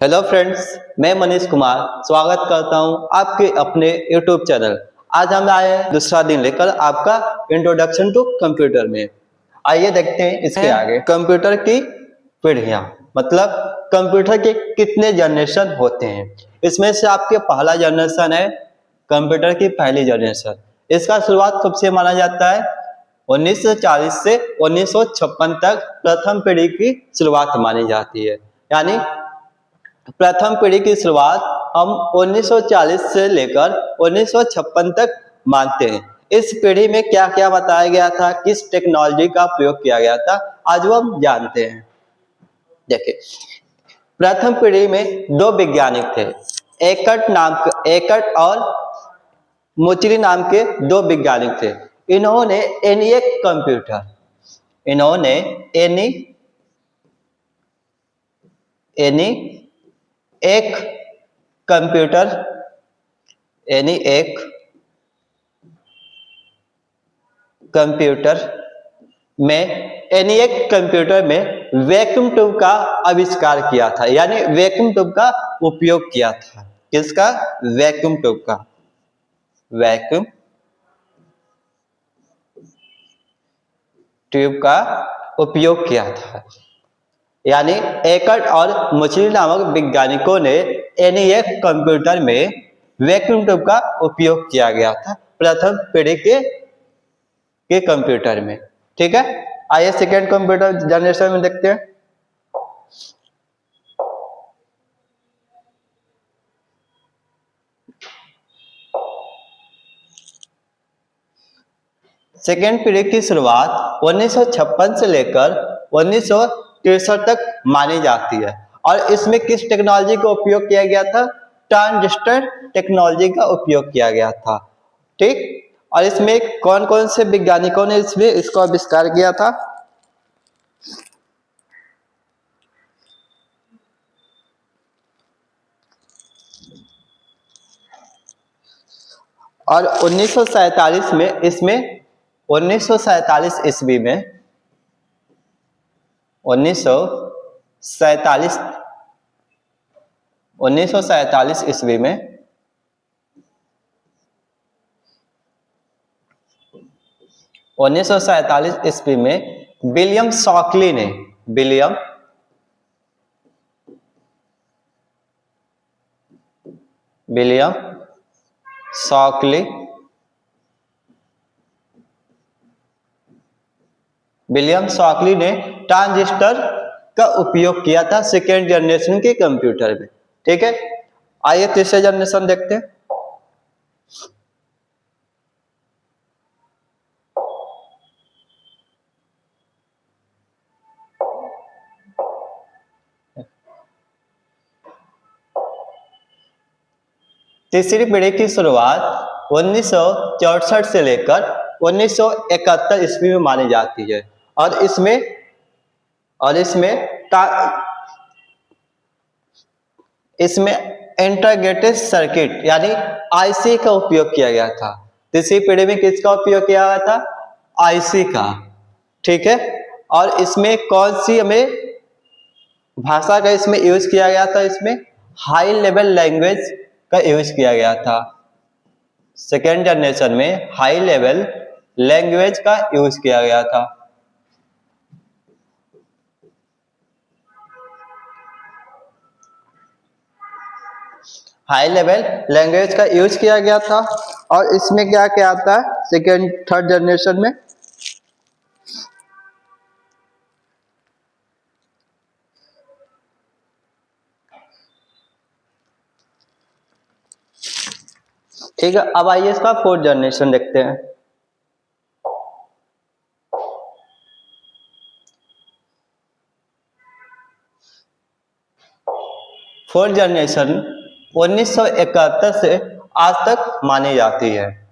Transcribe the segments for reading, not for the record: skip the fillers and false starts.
Hello friends, मैं मनीष कुमार स्वागत करता हूं आपके अपने यूट्यूब चैनल। आज हम आए हैं दूसरा दिन लेकर आपका इंट्रोडक्शन टू कंप्यूटर में। आइए देखते हैं इसके आगे कंप्यूटर की पीढ़ियां, मतलब कंप्यूटर के कितने जनरेशन होते हैं। इसमें से आपके पहला जनरेशन है कंप्यूटर की पहली जनरेशन। इसका शुरुआत कब से माना जाता है? 1940 से 1956 तक प्रथम पीढ़ी की शुरुआत मानी जाती है। यानी प्रथम पीढ़ी की शुरुआत हम 1940 से लेकर 1956 तक मानते हैं। इस पीढ़ी में क्या क्या बताया गया था, किस टेक्नोलॉजी का प्रयोग किया गया था, आज वो हम जानते हैं। देखिए, प्रथम पीढ़ी में दो वैज्ञानिक थे, एकट और मोचिरी नाम के दो वैज्ञानिक थे। इन्होंने एक कंप्यूटर में वैक्यूम ट्यूब का आविष्कार किया था, यानी वैक्यूम ट्यूब का उपयोग किया था। किसका? वैक्यूम ट्यूब का। वैक्यूम ट्यूब का उपयोग किया था। यानी एकट और मोचिरी नामक वैज्ञानिकों ने एनिएक कंप्यूटर में वैक्यूम ट्यूब का उपयोग किया गया था प्रथम पीढ़ी के कंप्यूटर में। ठीक है, आइए सेकेंड कंप्यूटर जनरेशन में देखते हैं। सेकेंड पीढ़ी की शुरुआत 1956 से लेकर 1963 तक मानी जाती है और इसमें किस टेक्नोलॉजी का उपयोग किया गया था? ट्रांजिस्टर टेक्नोलॉजी का उपयोग किया गया था। ठीक, और इसमें कौन कौन से वैज्ञानिकों ने इसको आविष्कार किया था? और 1947 में इसमें 1947 ईस्वी में 1947 ईस्वी में 1947 ईस्वी में विलियम शॉकली ने ट्रांजिस्टर का उपयोग किया था सेकेंड जनरेशन के कंप्यूटर में। ठीक है, आइए तीसरे जनरेशन देखते हैं। तीसरी पीढ़ी की शुरुआत 1964 से लेकर 1971 ईस्वी में मानी जाती है और इसमें इंटीग्रेटेड सर्किट यानी आईसी का उपयोग किया गया था। तीसरी पीढ़ी में किसका उपयोग किया गया था? आईसी का। ठीक है, और इसमें कौन सी हमें भाषा का इसमें यूज किया गया था? इसमें हाई लेवल लैंग्वेज का यूज किया गया था। सेकेंड जनरेशन में हाई लेवल लैंग्वेज का यूज किया गया था। हाई लेवल लैंग्वेज का यूज किया गया था और इसमें क्या क्या आता है सेकेंड थर्ड जनरेशन में? ठीक है, अब आइए इसका फोर्थ जनरेशन देखते हैं। फोर्थ जनरेशन 1971 से आज तक मानी जाती है।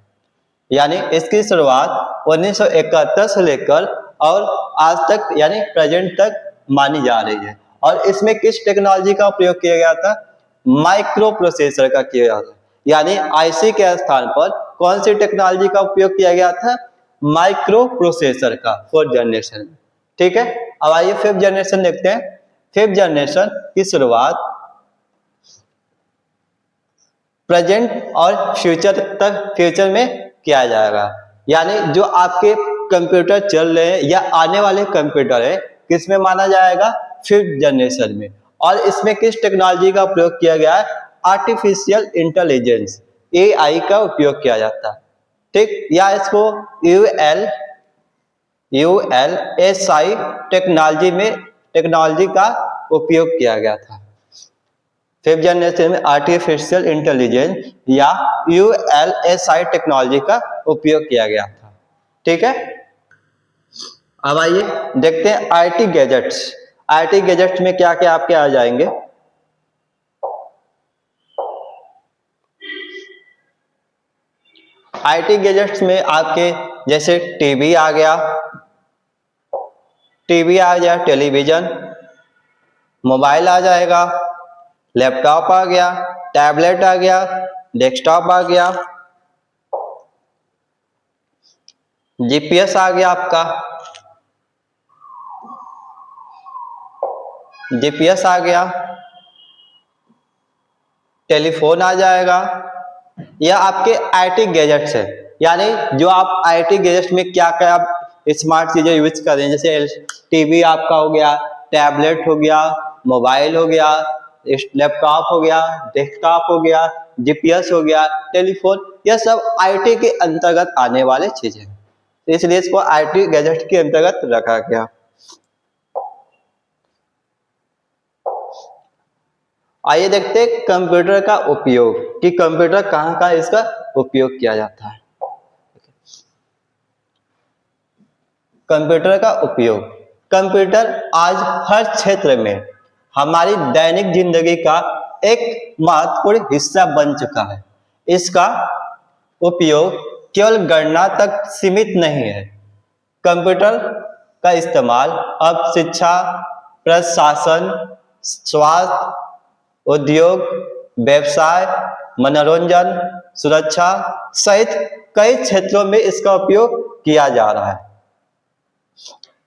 यानी इसकी शुरुआत 1971 से लेकर और आज तक यानी प्रेजेंट तक मानी जा रही है। और इसमें किस टेक्नोलॉजी का प्रयोग किया गया था? माइक्रो प्रोसेसर का किया गया था। यानी आईसी के स्थान पर कौन सी टेक्नोलॉजी का उपयोग किया गया था? माइक्रो प्रोसेसर का फोर्थ जनरेशन। ठीक है, अब आइए फिफ्थ जनरेशन देखते हैं। फिफ्थ जनरेशन की शुरुआत प्रेजेंट और फ्यूचर में किया जाएगा। यानी जो आपके कंप्यूटर चल रहे हैं या आने वाले कंप्यूटर है, किस में माना जाएगा? फिफ्थ जनरेशन में। और इसमें किस टेक्नोलॉजी का प्रयोग किया गया है? आर्टिफिशियल इंटेलिजेंस, AI का उपयोग किया जाता है। ठीक, या इसको ULSI टेक्नोलॉजी का उपयोग किया गया था। फिफ्थ जनरेशन में आर्टिफिशियल इंटेलिजेंस या ULSI टेक्नोलॉजी का उपयोग किया गया था। ठीक है, अब आइए देखते हैं IT गैजेट्स। IT गैजेट्स में क्या क्या आपके आ जाएंगे? IT गैजेट्स में आपके जैसे टीवी आ गया, टेलीविजन, मोबाइल आ जाएगा, लैपटॉप आ गया, टैबलेट आ गया, डेस्कटॉप आ गया, GPS आ गया आपका, GPS आ गया, टेलीफोन आ जाएगा। यह आपके IT गैजेट्स है। यानी जो आप IT गैजेट्स में क्या क्या आप स्मार्ट चीजें यूज कर रहे हैं, जैसे टीवी आपका हो गया, टैबलेट हो गया, मोबाइल हो गया, लैपटॉप हो गया, डेस्कटॉप हो गया, GPS हो गया, टेलीफोन, यह सब IT के अंतर्गत आने वाले चीजें हैं, इसलिए इसको IT गैजेट के अंतर्गत रखा गया। आइए देखते हैं कंप्यूटर का उपयोग, कि कंप्यूटर कहाँ कहाँ इसका उपयोग किया जाता है। कंप्यूटर का उपयोग, कंप्यूटर आज हर क्षेत्र में हमारी दैनिक जिंदगी का एक महत्वपूर्ण हिस्सा बन चुका है। इसका उपयोग केवल गणना तक सीमित नहीं है। कंप्यूटर का इस्तेमाल अब शिक्षा, प्रशासन, स्वास्थ्य, उद्योग, व्यवसाय, मनोरंजन, सुरक्षा सहित कई क्षेत्रों में इसका उपयोग किया जा रहा है।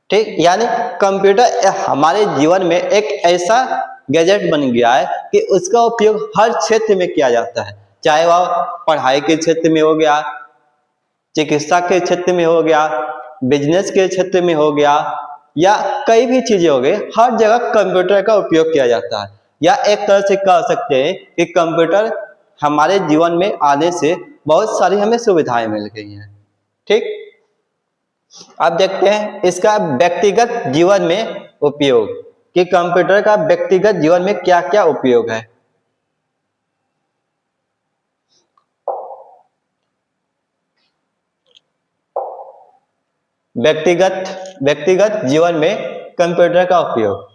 ठीक, यानी कंप्यूटर हमारे जीवन में एक ऐसा गैजेट बन गया है कि उसका उपयोग हर क्षेत्र में किया जाता है, चाहे वह पढ़ाई के क्षेत्र में हो गया, चिकित्सा के क्षेत्र में हो गया, बिजनेस के क्षेत्र में हो गया, या कई भी चीजें हो गई, हर जगह कंप्यूटर का उपयोग किया जाता है। या एक तरह से कह सकते हैं कि कंप्यूटर हमारे जीवन में आने से बहुत सारी हमें सुविधाएं मिल गई हैं। ठीक, अब देखते हैं इसका व्यक्तिगत जीवन में उपयोग, कि कंप्यूटर का व्यक्तिगत जीवन में क्या क्या उपयोग है। व्यक्तिगत जीवन में कंप्यूटर का उपयोग,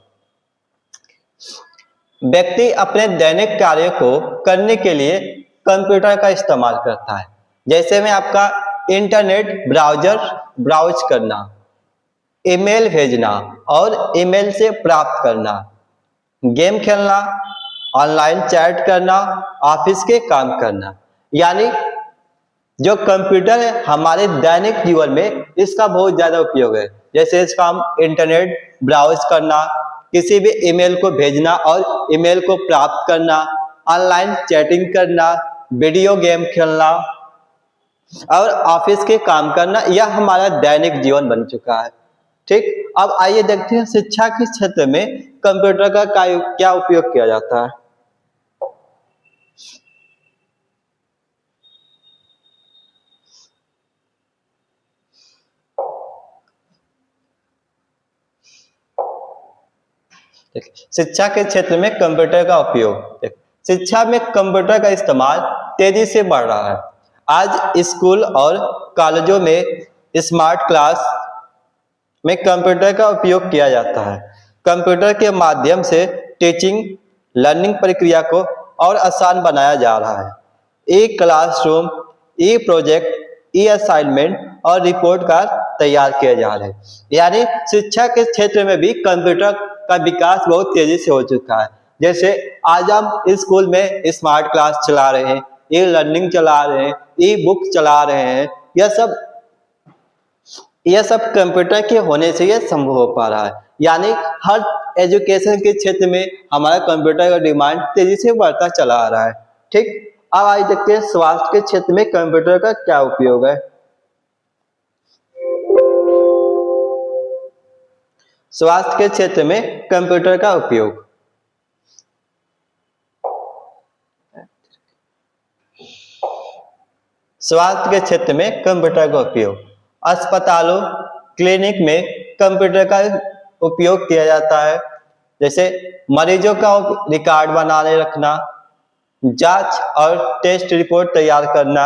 व्यक्ति अपने दैनिक कार्य को करने के लिए कंप्यूटर का इस्तेमाल करता है। जैसे में आपका इंटरनेट ब्राउज करना, ईमेल भेजना और ईमेल से प्राप्त करना, गेम खेलना, ऑनलाइन चैट करना, ऑफिस के काम करना। यानी जो कंप्यूटर है हमारे दैनिक जीवन में इसका बहुत ज्यादा उपयोग है। जैसे इसका हम इंटरनेट ब्राउज करना, किसी भी ईमेल को भेजना और ईमेल को प्राप्त करना, ऑनलाइन चैटिंग करना, वीडियो गेम खेलना और ऑफिस के काम करना, यह हमारा दैनिक जीवन बन चुका है। ठीक, अब आइए देखते हैं शिक्षा के क्षेत्र में कंप्यूटर का क्या उपयोग किया जाता है। शिक्षा के क्षेत्र में कंप्यूटर का उपयोग, शिक्षा में कंप्यूटर का इस्तेमाल तेजी से बढ़ रहा है। आज स्कूल और कॉलेजों में स्मार्ट क्लास में कंप्यूटर का उपयोग किया जाता है। कंप्यूटर के माध्यम से टीचिंग लर्निंग प्रक्रिया को और आसान बनाया जा रहा है। ई क्लासरूम, ई प्रोजेक्ट, ई असाइनमेंट और रिपोर्ट कार्ड तैयार किए जा रहे हैं। यानी शिक्षा के क्षेत्र में भी कंप्यूटर का विकास बहुत तेजी से हो चुका है। जैसे आज हम स्कूल में स्मार्ट क्लास चला रहे हैं, ई लर्निंग चला रहे हैं, ई बुक चला रहे हैं, यह सब कंप्यूटर के होने से यह संभव हो पा रहा है। यानी हर एजुकेशन के क्षेत्र में हमारा कंप्यूटर का डिमांड तेजी से बढ़ता चला आ रहा है। ठीक, अब आइए देखते हैं स्वास्थ्य के क्षेत्र में कंप्यूटर का क्या उपयोग है। स्वास्थ्य के क्षेत्र में कंप्यूटर का उपयोग। स्वास्थ्य के क्षेत्र में कंप्यूटर का उपयोग। अस्पतालों, क्लिनिक में कंप्यूटर का उपयोग किया जाता है, जैसे मरीजों का रिकॉर्ड बनाने रखना, जांच और टेस्ट रिपोर्ट तैयार करना,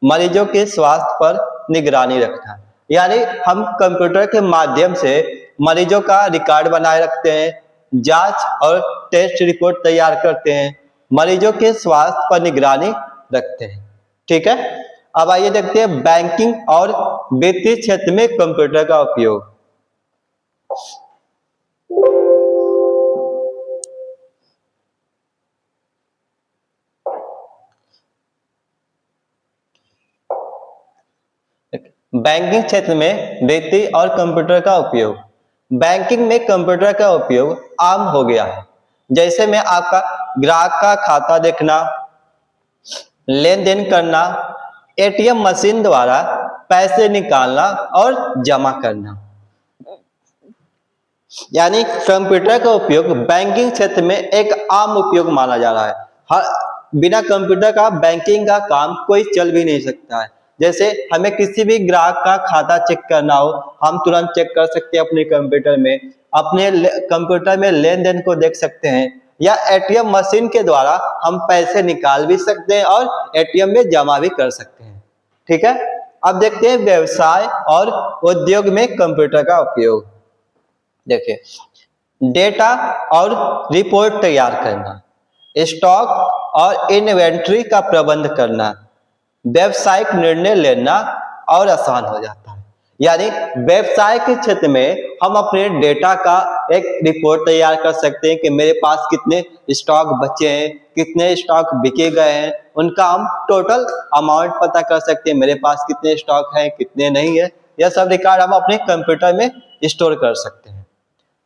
मरीजों के स्वास्थ्य पर निगरानी रखना। यानी हम कंप्यूटर के माध्यम से मरीजों का रिकॉर्ड बनाए रखते हैं, जांच और टेस्ट रिपोर्ट तैयार करते हैं, मरीजों के स्वास्थ्य पर निगरानी रखते हैं। ठीक है, अब आइए देखते हैं बैंकिंग और वित्तीय क्षेत्र में कंप्यूटर का उपयोग। बैंकिंग क्षेत्र में वित्तीय और कंप्यूटर का उपयोग। बैंकिंग में कंप्यूटर का उपयोग आम हो गया है, जैसे में आपका ग्राहक का खाता देखना, लेन देन करना, एटीएम मशीन द्वारा पैसे निकालना और जमा करना। यानी कंप्यूटर का उपयोग बैंकिंग क्षेत्र में एक आम उपयोग माना जा रहा है। बिना कंप्यूटर का बैंकिंग का काम कोई चल भी नहीं सकता है। जैसे हमें किसी भी ग्राहक का खाता चेक करना हो, हम तुरंत चेक कर सकते हैं अपने कंप्यूटर में, अपने कंप्यूटर में लेन देन को देख सकते हैं, या एटीएम मशीन के द्वारा हम पैसे निकाल भी सकते हैं और एटीएम में जमा भी कर सकते हैं। ठीक है, अब देखते हैं व्यवसाय और उद्योग में कंप्यूटर का उपयोग। देखिए, डेटा और रिपोर्ट तैयार करना, स्टॉक और इन्वेंट्री का प्रबंध करना, व्यावसायिक निर्णय लेना और आसान हो जाता है। यानी व्यवसाय के क्षेत्र में हम अपने डेटा का एक रिपोर्ट तैयार कर सकते हैं कि मेरे पास कितने स्टॉक बचे हैं, कितने स्टॉक बिके गए हैं, उनका हम टोटल अमाउंट पता कर सकते हैं, मेरे पास कितने स्टॉक हैं, कितने नहीं है। यह सब रिकॉर्ड हम अपने कंप्यूटर में स्टोर कर सकते हैं।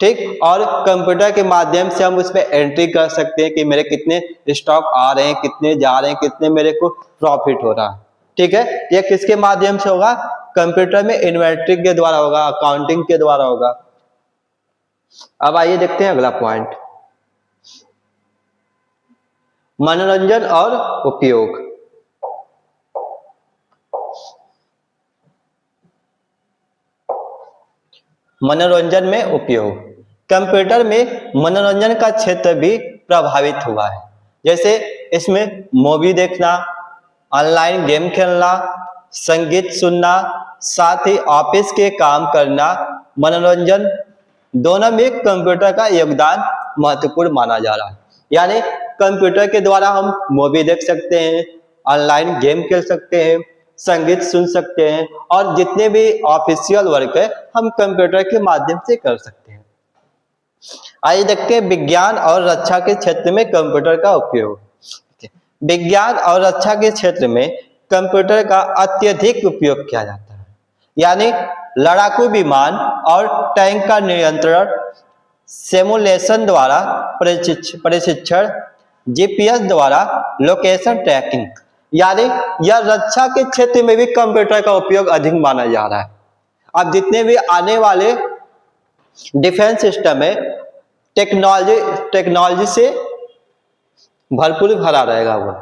ठीक, और कंप्यूटर के माध्यम से हम उसमें एंट्री कर सकते हैं कि मेरे कितने स्टॉक आ रहे हैं, कितने जा रहे हैं, कितने मेरे को प्रॉफिट हो रहा है। ठीक है, यह किसके माध्यम से होगा? कंप्यूटर में इन्वेंट्री के द्वारा होगा, अकाउंटिंग के द्वारा होगा। अब आइए देखते हैं अगला पॉइंट, मनोरंजन और उपयोग। मनोरंजन में उपयोग। कंप्यूटर में मनोरंजन का क्षेत्र भी प्रभावित हुआ है, जैसे इसमें मूवी देखना, ऑनलाइन गेम खेलना, संगीत सुनना, साथ ही ऑफिस के काम करना, मनोरंजन दोनों में कंप्यूटर का योगदान महत्वपूर्ण माना जा रहा है। यानी कंप्यूटर के द्वारा हम मूवी देख सकते हैं, ऑनलाइन गेम खेल सकते हैं, संगीत सुन सकते हैं, और जितने भी ऑफिशियल वर्क है हम कंप्यूटर के माध्यम से कर सकते हैं। आइए देखते हैं विज्ञान और रक्षा के क्षेत्र में कंप्यूटर का उपयोग। विज्ञान और रक्षा के क्षेत्र में कंप्यूटर का अत्यधिक उपयोग किया जाता है। यानी लड़ाकू विमान और टैंक का नियंत्रण, सिमुलेशन द्वारा प्रशिक्षण, जीपीएस द्वारा लोकेशन ट्रैकिंग, यानी यह रक्षा के क्षेत्र में भी कंप्यूटर का उपयोग अधिक माना जा रहा है। अब जितने भी आने वाले डिफेंस सिस्टम है, टेक्नोलॉजी से भरपूर भरा रहेगा वो।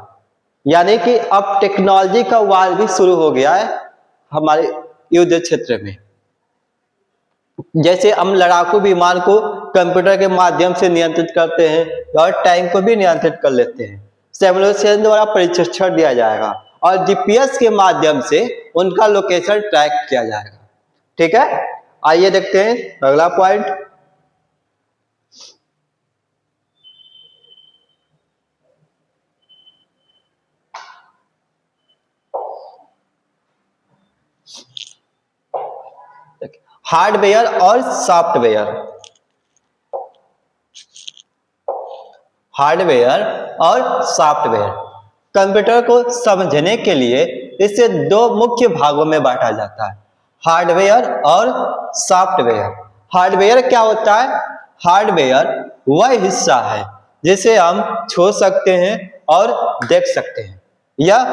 यानी कि अब टेक्नोलॉजी का वार भी शुरू हो गया है हमारे युद्ध क्षेत्र में। जैसे हम लड़ाकू विमान को कंप्यूटर के माध्यम से नियंत्रित करते हैं और टैंक को भी नियंत्रित कर लेते हैं, सिमुलेशन द्वारा प्रशिक्षण दिया जाएगा और जीपीएस के माध्यम से उनका लोकेशन ट्रैक किया जाएगा। ठीक है, आइए देखते हैं अगला पॉइंट, हार्डवेयर और सॉफ्टवेयर। हार्डवेयर और सॉफ्टवेयर कंप्यूटर को समझने के लिए इसे दो मुख्य भागों में बांटा जाता है, हार्डवेयर और सॉफ्टवेयर। हार्डवेयर क्या होता है? हार्डवेयर वह हिस्सा है जिसे हम छू सकते हैं और देख सकते हैं। यह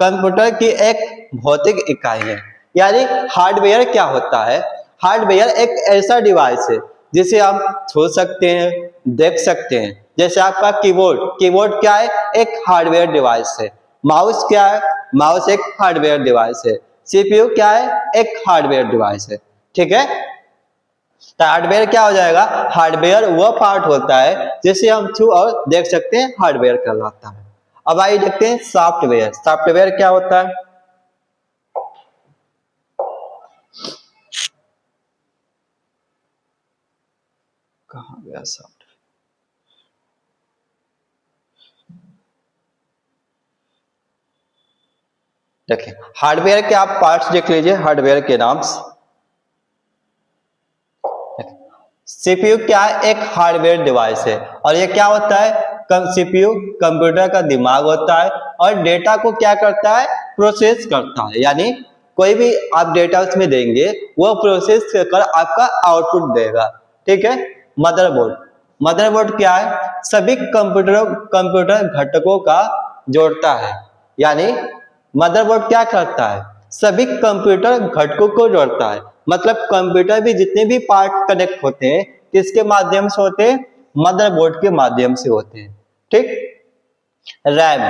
कंप्यूटर की एक भौतिक इकाई है। यानी हार्डवेयर क्या होता है? हार्डवेयर एक ऐसा डिवाइस है जिसे हम छू सकते हैं, देख सकते हैं। जैसे आपका कीबोर्ड, कीबोर्ड क्या है? एक हार्डवेयर डिवाइस है। माउस क्या है? माउस एक हार्डवेयर डिवाइस है। सीपीयू क्या है? एक हार्डवेयर डिवाइस है। ठीक है, तो हार्डवेयर क्या हो जाएगा? हार्डवेयर वह पार्ट होता है जिसे हम छू और देख सकते हैं, हार्डवेयर कहलाता है। अब आइए देखते हैं सॉफ्टवेयर। सॉफ्टवेयर क्या होता है? कहाँ गया सॉफ्टवेयर? देखिए, हार्डवेयर के आप पार्ट्स देख लीजिए, हार्डवेयर के नाम। सीपीयू क्या है? एक हार्डवेयर डिवाइस है। और ये क्या होता है? सीपीयू कंप्यूटर का दिमाग होता है और डेटा को क्या करता है? प्रोसेस करता है। यानी कोई भी आप डेटा उसमें देंगे, वो प्रोसेस कर आपका आउटपुट देगा। ठीक है। मदरबोर्ड, मदरबोर्ड क्या है? सभी कंप्यूटर घटकों का जोड़ता है। यानी मदरबोर्ड क्या करता है? सभी कंप्यूटर घटकों को जोड़ता है। मतलब कंप्यूटर भी जितने भी पार्ट कनेक्ट होते हैं, किसके माध्यम से होते हैं? मदरबोर्ड के माध्यम से होते हैं। ठीक। रैम,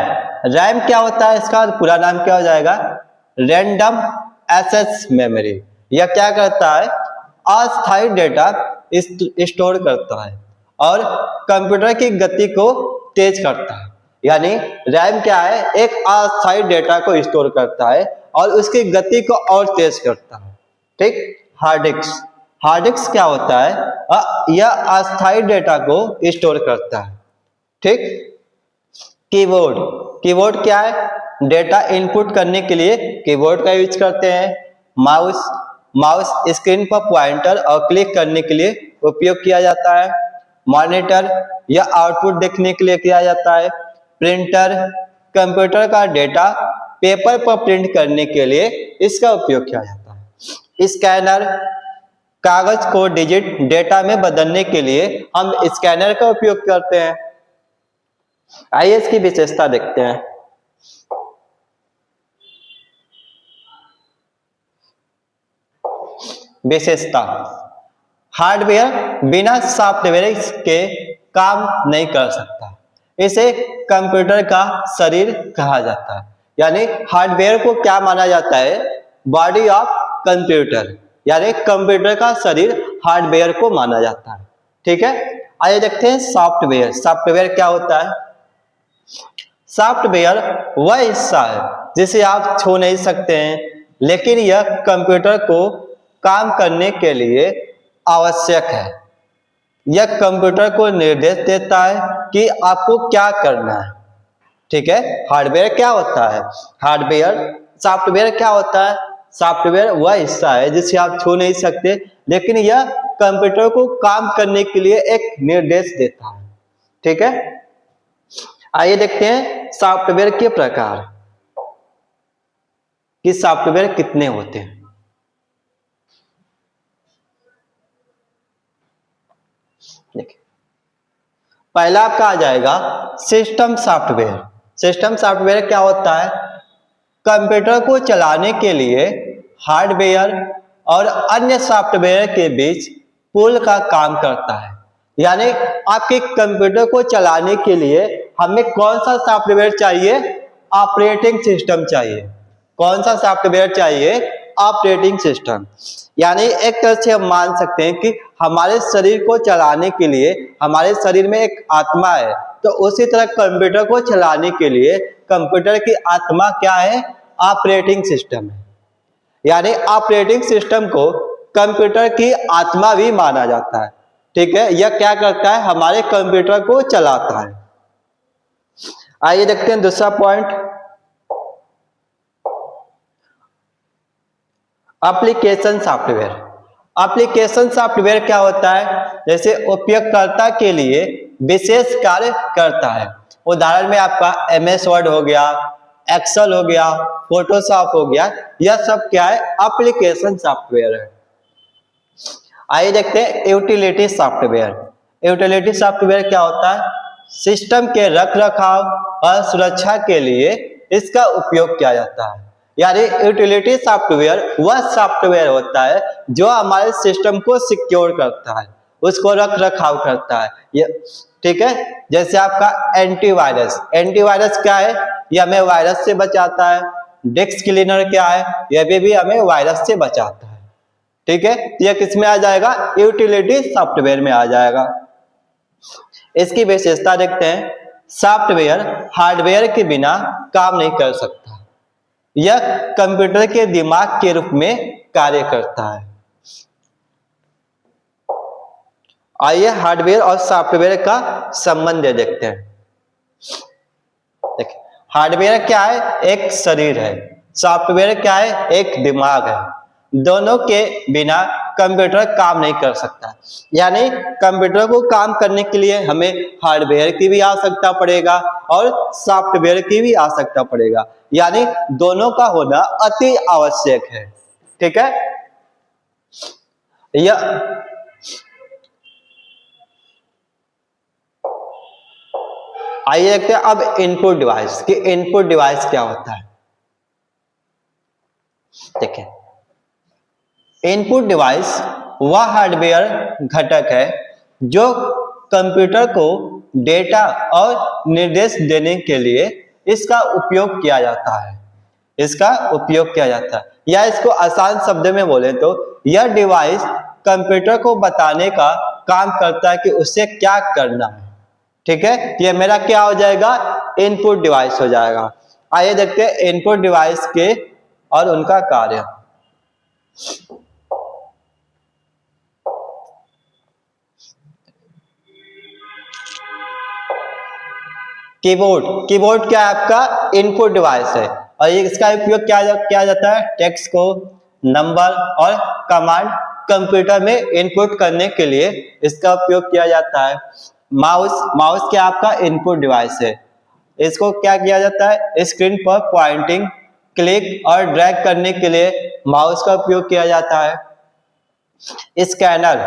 रैम क्या होता है? इसका पूरा नाम क्या हो जाएगा? Random access memory. यह क्या करता है? अस्थायी डेटा स्टोर करता है और कंप्यूटर की गति को तेज करता है। यानी रैम क्या है? एक अस्थायी डेटा को स्टोर करता है और उसकी गति को और तेज करता है। ठीक। हार्ड डिस्क, हार्ड डिस्क क्या होता है? यह अस्थायी डेटा को स्टोर करता है। ठीक। कीबोर्ड, कीबोर्ड क्या है? डेटा इनपुट करने के लिए कीबोर्ड का यूज करते हैं। माउस, माउस स्क्रीन पर पॉइंटर और क्लिक करने के लिए उपयोग किया जाता है। मॉनिटर, यह आउटपुट देखने के लिए किया जाता है। प्रिंटर, कंप्यूटर का डेटा पेपर पर प्रिंट करने के लिए इसका उपयोग किया जाता है। स्कैनर, कागज को डिजिट डेटा में बदलने के लिए हम स्कैनर का उपयोग करते हैं। आइए इसकी विशेषता देखते हैं। विशेषता, हार्डवेयर बिना सॉफ्टवेयर के काम नहीं कर सकता। इसे कंप्यूटर का शरीर कहा जाता है। यानी हार्डवेयर को क्या माना जाता है? Body of computer. यानी कंप्यूटर का शरीर हार्डवेयर को माना जाता है। ठीक है। आइए देखते हैं सॉफ्टवेयर। सॉफ्टवेयर क्या होता है? सॉफ्टवेयर वह हिस्सा है जिसे आप छू नहीं सकते हैं, लेकिन यह कंप्यूटर को काम करने के लिए आवश्यक है। यह कंप्यूटर को निर्देश देता है कि आपको क्या करना है। ठीक है। हार्डवेयर क्या होता है? हार्डवेयर, सॉफ्टवेयर क्या होता है? सॉफ्टवेयर वह हिस्सा है जिसे आप छू नहीं सकते, लेकिन यह कंप्यूटर को काम करने के लिए एक निर्देश देता है। ठीक है। आइए देखते हैं सॉफ्टवेयर के प्रकार कि सॉफ्टवेयर कितने होते हैं। देखिए, पहला आपका आ जाएगा सिस्टम सॉफ्टवेयर। सिस्टम सॉफ्टवेयर क्या होता है? कंप्यूटर को चलाने के लिए हार्डवेयर और अन्य सॉफ्टवेयर के बीच पुल का काम करता है। यानी आपके कंप्यूटर को चलाने के लिए हमें कौन सा सॉफ्टवेयर चाहिए? ऑपरेटिंग सिस्टम चाहिए। कौन सा सॉफ्टवेयर चाहिए? Operating system. यानी एक तरह से हम मान सकते हैं कि हमारे शरीर को चलाने के लिए हमारे शरीर में एक आत्मा है, तो उसी तरह कंप्यूटर को चलाने के लिए कंप्यूटर की आत्मा क्या है? ऑपरेटिंग सिस्टम है। यानी ऑपरेटिंग सिस्टम को कंप्यूटर की आत्मा भी माना जाता है। ठीक है। यह क्या करता है? हमारे कंप्यूटर को चलाता है। आइए देखते हैं दूसरा point, application software. Application software क्या होता है? जैसे उपयोगकर्ता के लिए विशेष कार्य करता है। उदाहरण में आपका MS वर्ड हो गया, एक्सेल हो गया, फोटोशॉप हो गया, यह सब क्या है? एप्लीकेशन सॉफ्टवेयर है। आइए देखते हैं यूटिलिटी सॉफ्टवेयर। यूटिलिटी सॉफ्टवेयर क्या होता है? सिस्टम के रख रखाव और सुरक्षा के लिए इसका उपयोग किया जाता है। यानी यूटिलिटी सॉफ्टवेयर वह सॉफ्टवेयर होता है जो हमारे सिस्टम को सिक्योर करता है, उसको रख रखाव करता है। ये ठीक है, जैसे आपका एंटीवायरस, एंटीवायरस क्या है? ये हमें वायरस से बचाता है। डिस्क क्लीनर क्या है? यह भी हमें वायरस से बचाता है। ठीक है, तो यह किस में आ जाएगा? यूटिलिटी सॉफ्टवेयर में आ जाएगा। इसकी विशेषता देखते हैं। सॉफ्टवेयर हार्डवेयर के बिना काम नहीं कर सकता, यह कंप्यूटर के दिमाग के रूप में कार्य करता है। आइए हार्डवेयर और सॉफ्टवेयर का संबंध देखते हैं। देखिए, हार्डवेयर क्या है? एक शरीर है। सॉफ्टवेयर क्या है? एक दिमाग है। दोनों के बिना कंप्यूटर काम नहीं कर सकता। यानी कंप्यूटर को काम करने के लिए हमें हार्डवेयर की भी आवश्यकता पड़ेगा और सॉफ्टवेयर की भी आवश्यकता पड़ेगा। यानी दोनों का होना अति आवश्यक है। ठीक है, यह आइए देखते हैं अब इनपुट डिवाइस कि इनपुट डिवाइस क्या होता है। देखिए, इनपुट डिवाइस वह हार्डवेयर घटक है जो कंप्यूटर को डेटा और निर्देश देने के लिए इसका उपयोग किया जाता है। इसका उपयोग किया जाता है, या इसको आसान शब्द में बोले तो यह डिवाइस कंप्यूटर को बताने का काम करता है कि उसे क्या करना है। ठीक है, ये मेरा क्या हो जाएगा? इनपुट डिवाइस हो जाएगा। आइए देखते हैं इनपुट डिवाइस के और उनका कार्य। कीबोर्ड, कीबोर्ड क्या है? आपका इनपुट डिवाइस है और ये इसका उपयोग किया जाता है टेक्स्ट को, नंबर और कमांड कंप्यूटर में इनपुट करने के लिए इसका उपयोग किया जाता है। माउस, माउस क्या आपका इनपुट डिवाइस है। इसको क्या किया जाता है? स्क्रीन पर पॉइंटिंग, क्लिक और ड्रैग करने के लिए माउस का उपयोग किया जाता है। स्कैनर,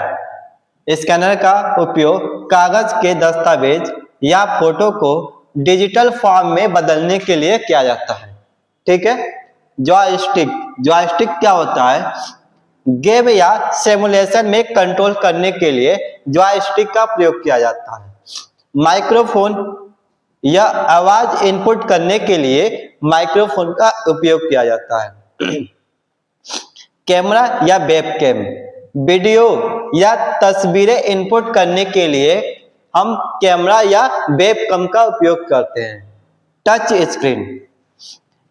स्कैनर का उपयोग कागज के दस्तावेज या फोटो को डिजिटल फॉर्म में बदलने के लिए किया जाता है। ठीक है, जॉयस्टिक, जॉयस्टिक क्या होता है? गेम या सिमुलेशन में कंट्रोल करने के लिए जॉयस्टिक का प्रयोग किया जाता है। माइक्रोफोन या आवाज इनपुट करने के लिए माइक्रोफोन का उपयोग किया जाता है। कैमरा या वेबकैम, वीडियो या तस्वीरें इनपुट करने के लिए हम कैमरा या वेबकैम का उपयोग करते हैं। टच स्क्रीन,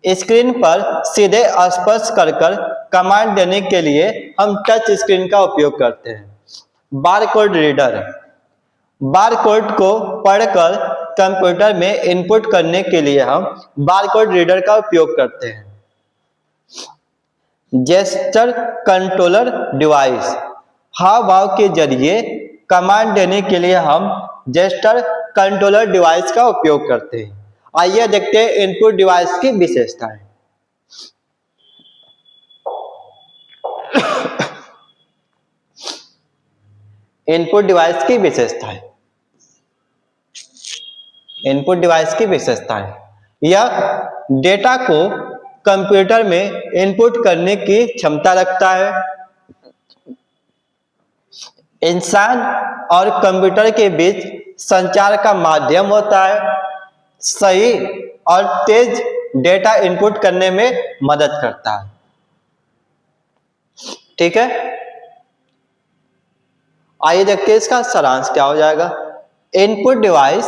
स्क्रीन पर सीधे स्पर्श कर कमांड देने के लिए हम टच स्क्रीन का उपयोग करते हैं। बारकोड रीडर, बारकोड को पढ़कर कंप्यूटर में इनपुट करने के लिए हम बारकोड रीडर का उपयोग करते हैं। जेस्चर कंट्रोलर डिवाइस, हाव भाव के जरिए कमांड देने के लिए हम जेस्चर कंट्रोलर डिवाइस का उपयोग करते हैं। आइए देखते हैं इनपुट डिवाइस की विशेषताएं। इनपुट डिवाइस की विशेषताएं, इनपुट डिवाइस की विशेषताएं, यह डेटा को कंप्यूटर में इनपुट करने की क्षमता रखता है। इंसान और कंप्यूटर के बीच संचार का माध्यम होता है। सही और तेज डेटा इनपुट करने में मदद करता है। ठीक है, आइए देखते हैं इसका सारांश क्या हो जाएगा। इनपुट डिवाइस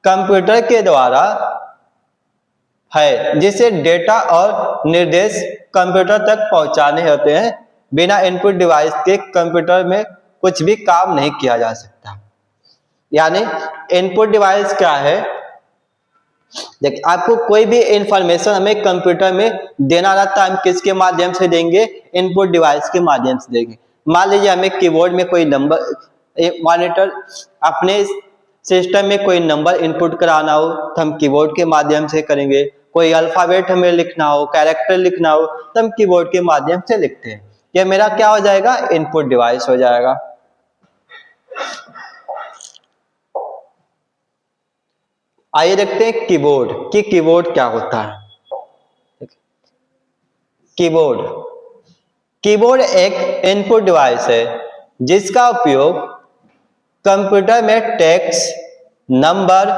कंप्यूटर के द्वारा है जिसे डेटा और निर्देश कंप्यूटर तक पहुंचाने होते हैं। बिना इनपुट डिवाइस के कंप्यूटर में कुछ भी काम नहीं किया जा सकता। यानी इनपुट डिवाइस क्या है? देखिए, आपको कोई भी इंफॉर्मेशन हमें कंप्यूटर में देना रहता है, हम किसके माध्यम से देंगे? इनपुट डिवाइस के माध्यम से देंगे। मान लीजिए हमें कीबोर्ड में कोई नंबर, मॉनिटर अपने सिस्टम में कोई नंबर इनपुट कराना हो तो हम कीबोर्ड के माध्यम से करेंगे। कोई अल्फाबेट हमें लिखना हो, कैरेक्टर लिखना हो तो हम कीबोर्ड के माध्यम से लिखते हैं। यह मेरा क्या हो जाएगा? इनपुट डिवाइस हो जाएगा। आइए देखते हैं कीबोर्ड कि कीबोर्ड क्या होता है। कीबोर्ड कीबोर्ड एक इनपुट डिवाइस है जिसका उपयोग कंप्यूटर में टेक्स्ट, नंबर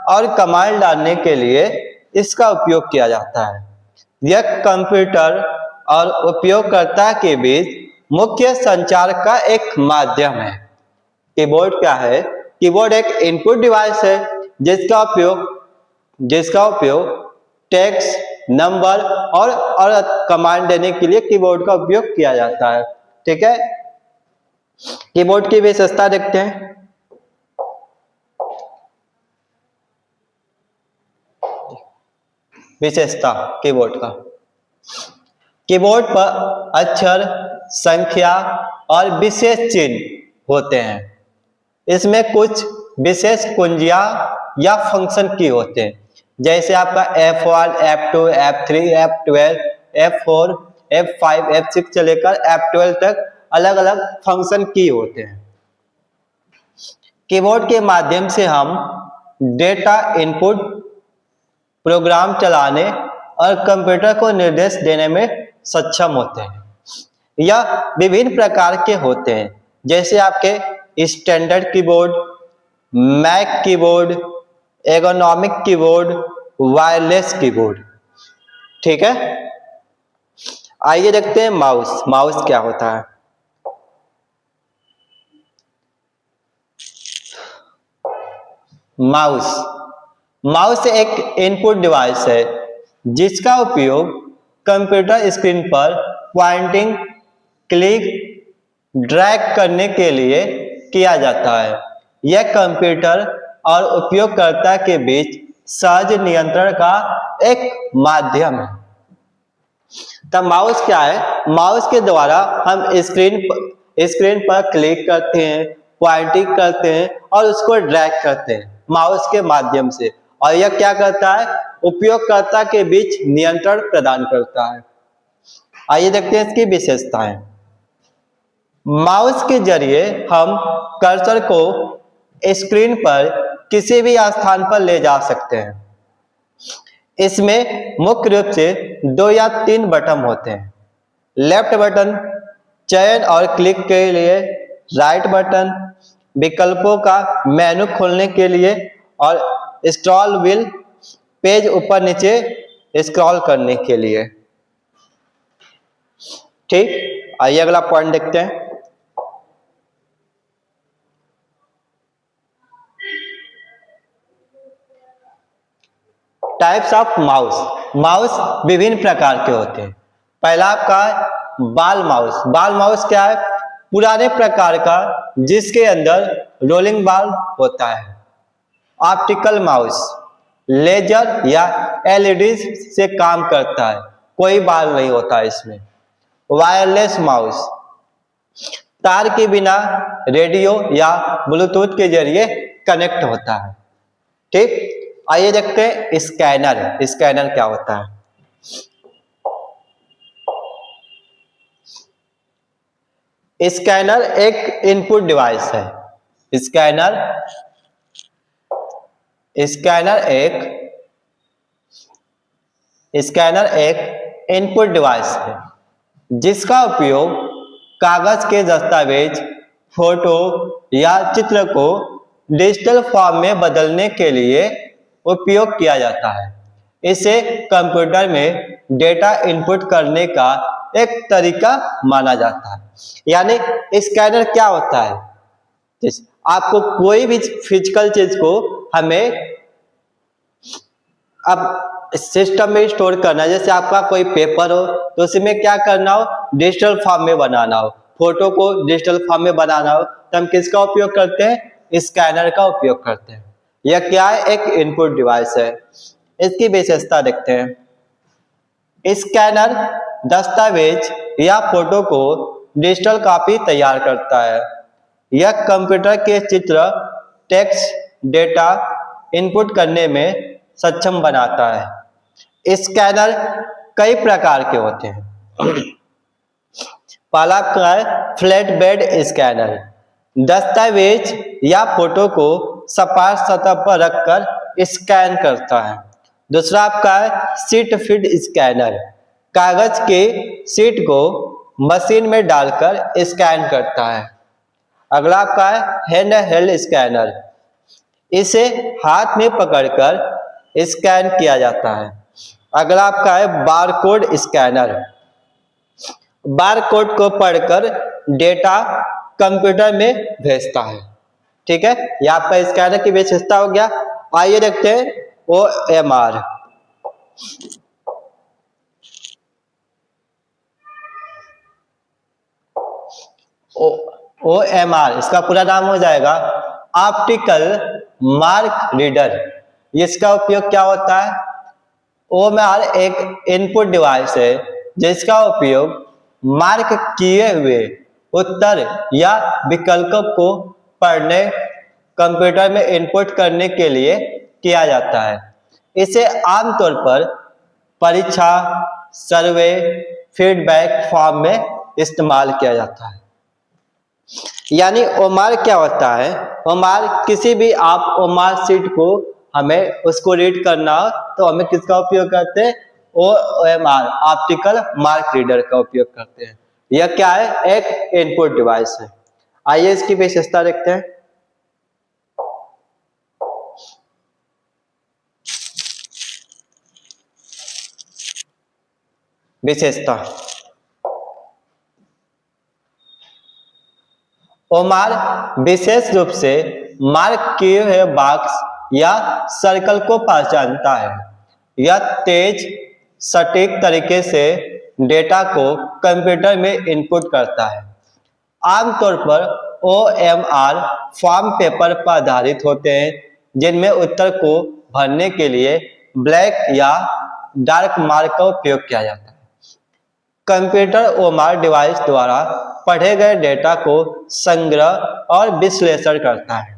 और कमांड डालने के लिए इसका उपयोग किया जाता है। यह कंप्यूटर और उपयोगकर्ता के बीच मुख्य संचार का एक माध्यम है। कीबोर्ड क्या है? कीबोर्ड एक इनपुट डिवाइस है जिसका उपयोग टेक्स्ट, नंबर और कमांड देने के लिए कीबोर्ड का उपयोग किया जाता है। ठीक है, कीबोर्ड की विशेषता देखते हैं। विशेषता कीबोर्ड का, कीबोर्ड पर अक्षर, संख्या और विशेष चिन्ह होते हैं। इसमें कुछ विशेष कुंजियां या फंक्शन की होते हैं, जैसे आपका F1, F2, F3, F12, F4, F5, F6 से लेकर F12 तक अलग अलग फंक्शन की होते हैं। कीबोर्ड के माध्यम से हम डेटा इनपुट, प्रोग्राम चलाने और कंप्यूटर को निर्देश देने में सक्षम होते हैं। यह विभिन्न प्रकार के होते हैं, जैसे आपके standard keyboard, Mac keyboard, ergonomic keyboard, wireless keyboard. ठीक है, आइए देखते हैं माउस। माउस क्या होता है? माउस एक इनपुट डिवाइस है जिसका उपयोग कंप्यूटर स्क्रीन पर पॉइंटिंग, क्लिक, ड्रैग करने के लिए किया जाता है। यह कंप्यूटर और उपयोगकर्ता के बीच सहज नियंत्रण का एक माध्यम है। तब माउस क्या है? माउस के द्वारा हम स्क्रीन पर क्लिक करते हैं, पॉइंटिंग करते हैं और उसको ड्रैग करते हैं माउस के माध्यम से। और यह क्या करता है? उपयोगकर्ता के बीच नियंत्रण प्रदान करता है। आइए देखते हैं इसकी विशेषताएं। माउस के जरिए हम कर्सर को स्क्रीन पर किसी भी स्थान पर ले जा सकते हैं। इसमें मुख्य रूप से 2 या 3 बटन होते हैं। लेफ्ट बटन चयन और क्लिक के लिए, राइट बटन विकल्पों का मेनू खोलने के लिए और स्क्रॉल व्हील पेज ऊपर नीचे स्क्रॉल करने के लिए। ठीक, आइए अगला पॉइंट देखते हैं। Types of mouse. माउस विभिन्न प्रकार के होते हैं। पहला आपका बाल माउस। बाल माउस क्या है? पुराने प्रकार का जिसके अंदर रोलिंग बाल होता है। ऑप्टिकल माउस लेजर या एलईडी से काम करता है, कोई बाल नहीं होता इसमें। वायरलेस माउस तार के बिना रेडियो या ब्लूटूथ के जरिए कनेक्ट होता है। ठीक, आइए देखते हैं स्कैनर। स्कैनर क्या होता है? स्कैनर एक इनपुट डिवाइस है। स्कैनर एक इनपुट डिवाइस है जिसका उपयोग कागज के दस्तावेज, फोटो या चित्र को डिजिटल फॉर्म में बदलने के लिए उपयोग किया जाता है। इसे कंप्यूटर में डेटा इनपुट करने का एक तरीका माना जाता है। यानी स्कैनर क्या होता है? आपको कोई भी फिजिकल चीज को हमें अब सिस्टम में स्टोर करना है। जैसे आपका कोई पेपर हो तो उसमें क्या करना हो? डिजिटल फॉर्म में बनाना हो। फोटो को डिजिटल फॉर्म में बनाना हो तो हम किसका उपयोग करते हैं? स्कैनर का उपयोग करते हैं। यह क्या है? एक इनपुट डिवाइस है। इसकी विशेषता देखते हैं। स्कैनर दस्तावेज या फोटो को डिजिटल कॉपी तैयार करता है। यह कंप्यूटर के चित्र, टेक्स्ट, डेटा इनपुट करने में सक्षम बनाता है। स्कैनर कई प्रकार के होते हैं। पहला क्या है? फ्लैट बेड स्कैनर दस्तावेज या फोटो को सपाट सतह पर रखकर स्कैन करता है। दूसरा आपका है शीट फीड स्कैनर, कागज के शीट को मशीन में डालकर स्कैन करता है। अगला आपका है हैंड हेल्ड स्कैनर, इसे हाथ में पकड़कर स्कैन किया जाता है। अगला आपका है बारकोड स्कैनर, बारकोड को पढ़कर डेटा कंप्यूटर में भेजता है। ठीक है, यह आपका स्कैनर की विशेषता हो गया। आइए देखते हैं OMR। OMR इसका पूरा नाम हो जाएगा ऑप्टिकल मार्क रीडर। इसका उपयोग क्या होता है? OMR एक इनपुट डिवाइस है जिसका उपयोग मार्क किए हुए उत्तर या विकल्पों को पढ़ने, कंप्यूटर में इनपुट करने के लिए किया जाता है। इसे आमतौर पर परीक्षा, सर्वे, फीडबैक फॉर्म में इस्तेमाल किया जाता है। यानी OMR क्या होता है? OMR किसी भी आप OMR शीट को हमें उसको रीड करना हो तो हमें किसका उपयोग करते हैं? OMR ऑप्टिकल मार्क रीडर का उपयोग करते हैं। यह क्या है? एक इनपुट डिवाइस है। आइए इसकी विशेषता देखते हैं। विशेषता, OMR विशेष रूप से मार्क किए हुए बॉक्स या सर्कल को पहचानता है। यह तेज, सटीक तरीके से डेटा को कंप्यूटर में इनपुट करता है। आमतौर पर OMR फॉर्म पेपर पर आधारित होते हैं जिनमें उत्तर को भरने के लिए ब्लैक या डार्क मार्क का उपयोग किया जाता है। कंप्यूटर OMR डिवाइस द्वारा पढ़े गए डेटा को संग्रह और विश्लेषण करता है।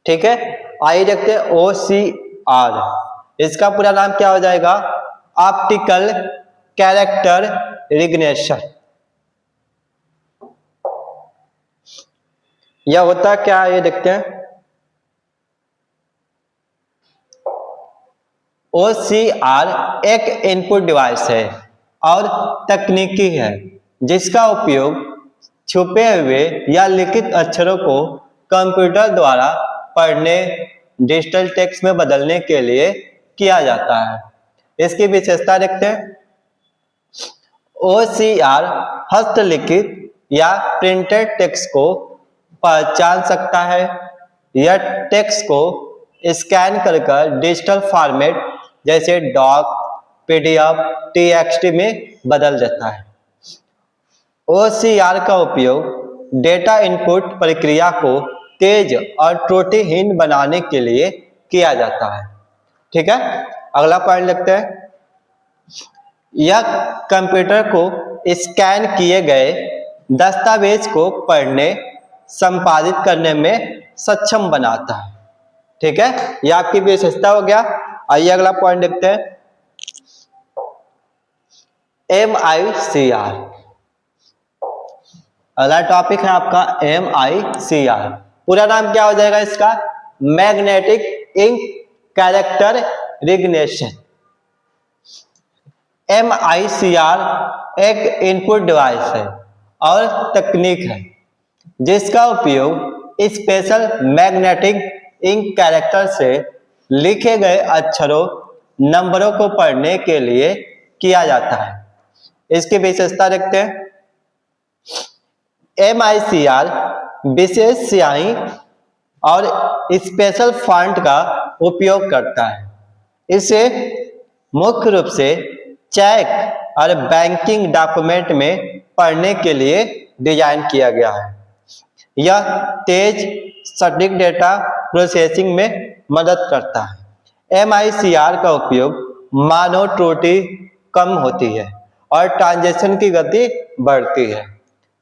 ठीक है, आइए देखते हैं OCR। इसका पूरा नाम क्या हो जाएगा? Optical character recognition. यह होता क्या है ये देखते हैं। OCR एक इनपुट डिवाइस है और तकनीकी है जिसका उपयोग छुपे हुए या लिखित अक्षरों को कंप्यूटर द्वारा पढ़ने, डिजिटल टेक्स्ट में बदलने के लिए किया जाता है। इसकी विशेषता देखते हैं। OCR हस्तलिखित या प्रिंटेड टेक्स्ट को पहचान सकता है। यह टेक्स्ट को स्कैन कर डिजिटल फॉर्मेट जैसे डॉक, PDF, TXT में बदल देता है। OCR का उपयोग डेटा इनपुट प्रक्रिया को तेज और त्रुटिहीन बनाने के लिए किया जाता है। ठीक है, अगला पॉइंट लिखते हैं। यह कंप्यूटर को स्कैन किए गए दस्तावेज को पढ़ने, संपादित करने में सक्षम बनाता है। ठीक है, यह आपकी विशेषता हो गया। आइए अगला पॉइंट देखते हैं। MICR, अगला टॉपिक है आपका MICR। पूरा नाम क्या हो जाएगा इसका? Magnetic ink character recognition. MICR एक इनपुट डिवाइस है और तकनीक है जिसका उपयोग स्पेशल मैग्नेटिक इंक कैरेक्टर से लिखे गए अक्षरों, नंबरों को पढ़ने के लिए किया जाता है। इसकी विशेषता देखते हैं। MICR विशेष स्याही और स्पेशल फॉन्ट का उपयोग करता है। इसे मुख्य रूप से चेक और बैंकिंग डॉक्यूमेंट में पढ़ने के लिए डिजाइन किया गया है। यह तेज, सटीक डेटा प्रोसेसिंग में मदद करता है। MICR का उपयोग मानव त्रुटि कम होती है और ट्रांजैक्शन की गति बढ़ती है।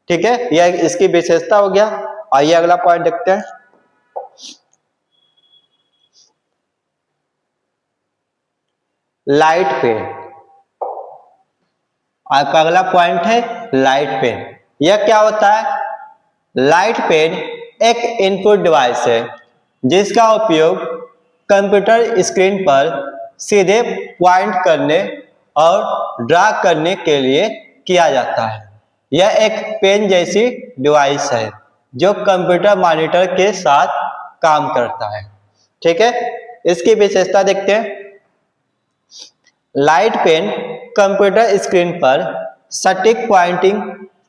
ठीक है, यह इसकी विशेषता हो गया। आइए अगला पॉइंट देखते हैं। Light pen. आपका अगला पॉइंट है लाइट पेन। यह क्या होता है? लाइट पेन एक इनपुट डिवाइस है जिसका उपयोग कंप्यूटर स्क्रीन पर सीधे पॉइंट करने और ड्रा करने के लिए किया जाता है। यह एक पेन जैसी डिवाइस है जो कंप्यूटर मॉनिटर के साथ काम करता है। ठीक है, इसकी विशेषता देखते हैं। लाइट पेन कंप्यूटर स्क्रीन पर सटीक पॉइंटिंग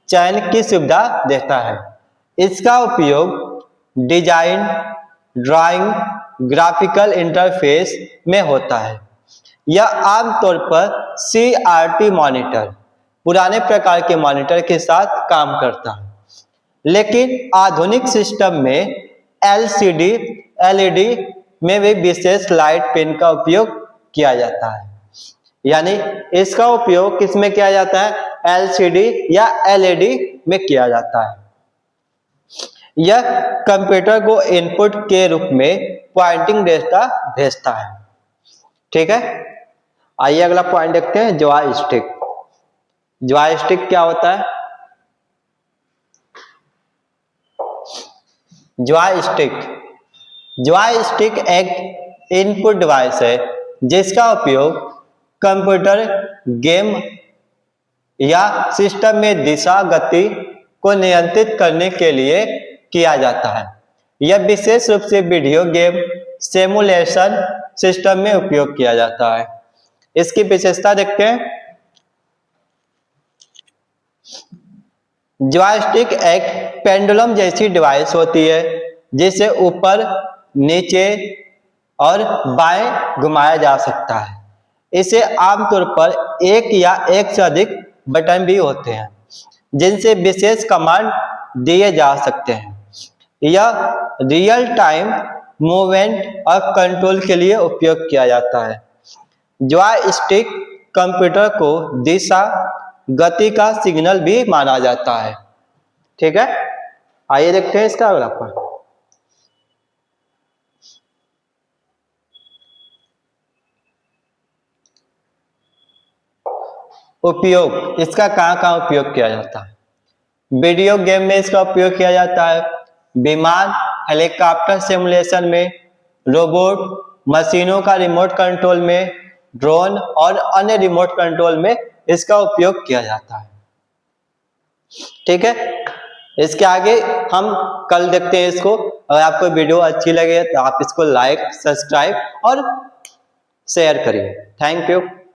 चयन की सुविधा देता है। इसका उपयोग डिजाइन, ड्राइंग, ग्राफिकल इंटरफेस में होता है। यह आमतौर पर CRT मॉनिटर, पुराने प्रकार के मॉनिटर के साथ काम करता है, लेकिन आधुनिक सिस्टम में LCD, LED में भी विशेष लाइट पेन का उपयोग किया जाता है। यानी इसका उपयोग किसमें किया जाता है? LCD या LED में किया जाता है। यह कंप्यूटर को इनपुट के रूप में पॉइंटिंग डेटा भेजता है। ठीक है, आइए अगला पॉइंट देखते हैं, जॉयस्टिक। जॉयस्टिक क्या होता है? जॉयस्टिक एक इनपुट डिवाइस है जिसका उपयोग कंप्यूटर, गेम या सिस्टम में दिशा गति को नियंत्रित करने के लिए किया जाता है। यह विशेष रूप से वीडियो गेम सिमुलेशन सिस्टम में उपयोग किया जाता है। इसकी विशेषता देखते हैं। जॉयस्टिक एक पेंडुलम जैसी डिवाइस होती है जिसे ऊपर, नीचे और बाएं घुमाया जा सकता है। इसे आमतौर पर एक या एक से अधिक बटन भी होते हैं जिनसे विशेष कमांड दिए जा सकते हैं। यह रियल टाइम मूवमेंट और कंट्रोल के लिए उपयोग किया जाता है। जॉयस्टिक कंप्यूटर को दिशा, गति का सिग्नल भी माना जाता है। ठीक है, आइए देखते हैं इसका अगला पॉइंट। उपयोग, इसका कहाँ उपयोग किया जाता है? वीडियो गेम में इसका उपयोग किया जाता है, विमान, हेलीकॉप्टर सिमुलेशन में, रोबोट, मशीनों का रिमोट कंट्रोल में, ड्रोन और अन्य रिमोट कंट्रोल में इसका उपयोग किया जाता है। ठीक है, इसके आगे हम कल देखते हैं इसको। अगर आपको वीडियो अच्छी लगे तो आप इसको लाइक, सब्सक्राइब और शेयर करिए। Thank you.